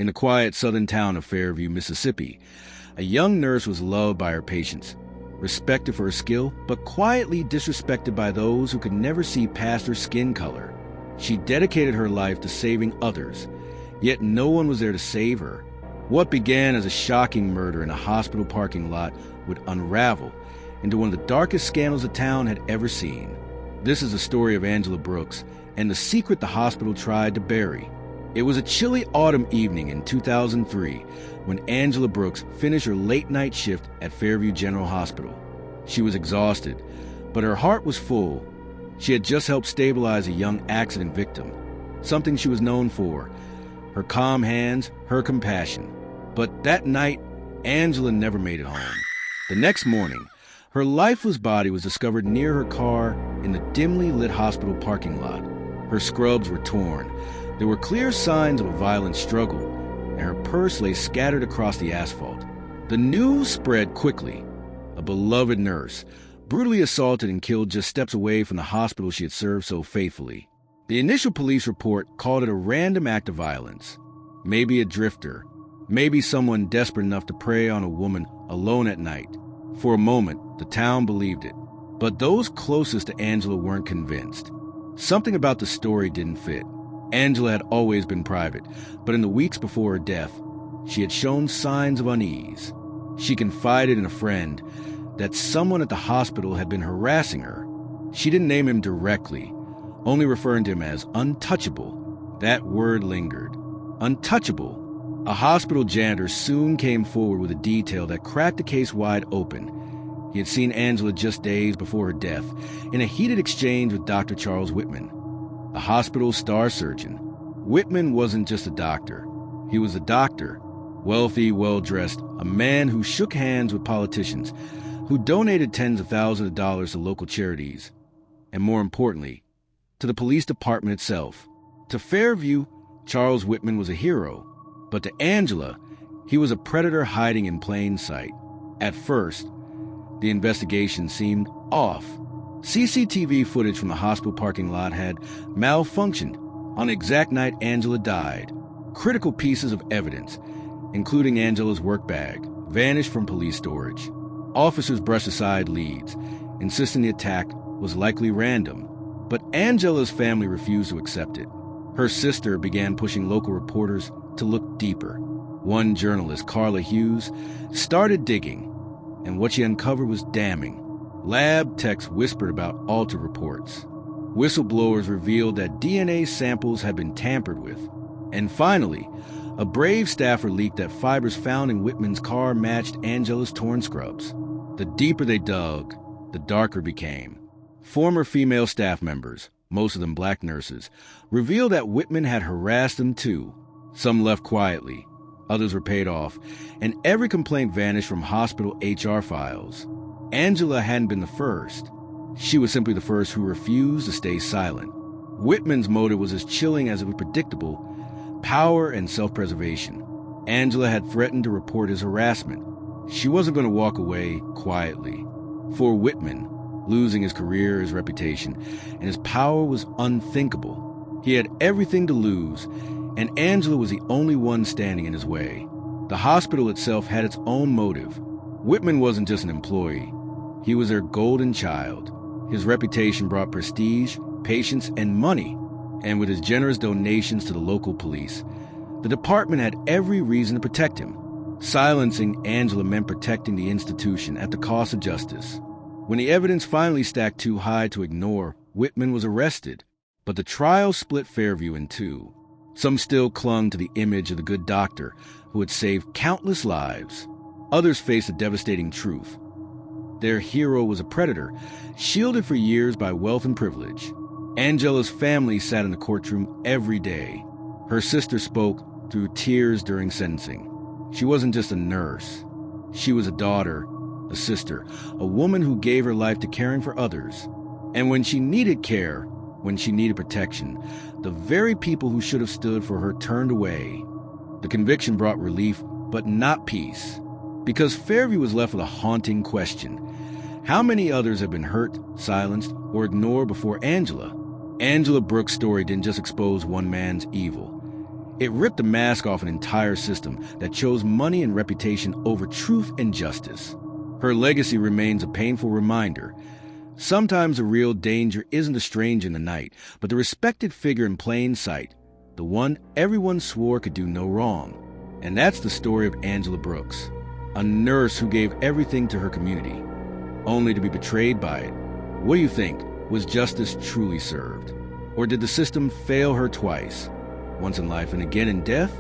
In the quiet southern town of Fairview, Mississippi, a young nurse was loved by her patients, respected for her skill, but quietly disrespected by those who could never see past her skin color. She dedicated her life to saving others, yet no one was there to save her. What began as a shocking murder in a hospital parking lot would unravel into one of the darkest scandals the town had ever seen. This is the story of Angela Brooks and the secret the hospital tried to bury. It was a chilly autumn evening in 2003 when Angela Brooks finished her late-night shift at Fairview General Hospital. She was exhausted, but her heart was full. She had just helped stabilize a young accident victim, something she was known for: her calm hands, her compassion. But that night, Angela never made it home. The next morning, her lifeless body was discovered near her car in the dimly lit hospital parking lot. Her scrubs were torn. There were clear signs of a violent struggle, and her purse lay scattered across the asphalt. The news spread quickly. A beloved nurse, brutally assaulted and killed just steps away from the hospital she had served so faithfully. The initial police report called it a random act of violence. Maybe a drifter. Maybe someone desperate enough to prey on a woman alone at night. For a moment, the town believed it. But those closest to Angela weren't convinced. Something about the story didn't fit. Angela had always been private, but in the weeks before her death, she had shown signs of unease. She confided in a friend that someone at the hospital had been harassing her. She didn't name him directly, only referring to him as untouchable. That word lingered. Untouchable. A hospital janitor soon came forward with a detail that cracked the case wide open. He had seen Angela just days before her death in a heated exchange with Dr. Charles Whitman, the hospital's star surgeon. Whitman wasn't just a doctor. He was a doctor, wealthy, well-dressed, a man who shook hands with politicians, who donated tens of thousands of dollars to local charities, and more importantly, to the police department itself. To Fairview, Charles Whitman was a hero, but to Angela, he was a predator hiding in plain sight. At first, the investigation seemed off. CCTV footage from the hospital parking lot had malfunctioned on the exact night Angela died. Critical pieces of evidence, including Angela's work bag, vanished from police storage. Officers brushed aside leads, insisting the attack was likely random. But Angela's family refused to accept it. Her sister began pushing local reporters to look deeper. One journalist, Carla Hughes, started digging, and what she uncovered was damning. Lab techs whispered about altered reports. Whistleblowers revealed that DNA samples had been tampered with. And finally, a brave staffer leaked that fibers found in Whitman's car matched Angela's torn scrubs. The deeper they dug, the darker it became. Former female staff members, most of them black nurses, revealed that Whitman had harassed them too. Some left quietly, others were paid off, and every complaint vanished from hospital HR files. Angela hadn't been the first. She was simply the first who refused to stay silent. Whitman's motive was as chilling as it was predictable: power and self-preservation. Angela had threatened to report his harassment. She wasn't going to walk away quietly. For Whitman, losing his career, his reputation, and his power was unthinkable. He had everything to lose, and Angela was the only one standing in his way. The hospital itself had its own motive. Whitman wasn't just an employee. He was their golden child. His reputation brought prestige, patience, and money. And with his generous donations to the local police, the department had every reason to protect him. Silencing Angela meant protecting the institution at the cost of justice. When the evidence finally stacked too high to ignore, Whitman was arrested. But the trial split Fairview in two. Some still clung to the image of the good doctor who had saved countless lives. Others faced a devastating truth. Their hero was a predator, shielded for years by wealth and privilege. Angela's family sat in the courtroom every day. Her sister spoke through tears during sentencing. She wasn't just a nurse. She was a daughter, a sister, a woman who gave her life to caring for others. And when she needed care, when she needed protection, the very people who should have stood for her turned away. The conviction brought relief, but not peace. Because Fairview was left with a haunting question. How many others have been hurt, silenced, or ignored before Angela? Angela Brooks' story didn't just expose one man's evil. It ripped the mask off an entire system that chose money and reputation over truth and justice. Her legacy remains a painful reminder. Sometimes the real danger isn't a stranger in the night, but the respected figure in plain sight, the one everyone swore could do no wrong. And that's the story of Angela Brooks, a nurse who gave everything to her community, only to be betrayed by it. What do you think? Was justice truly served? Or did the system fail her twice? Once in life and again in death?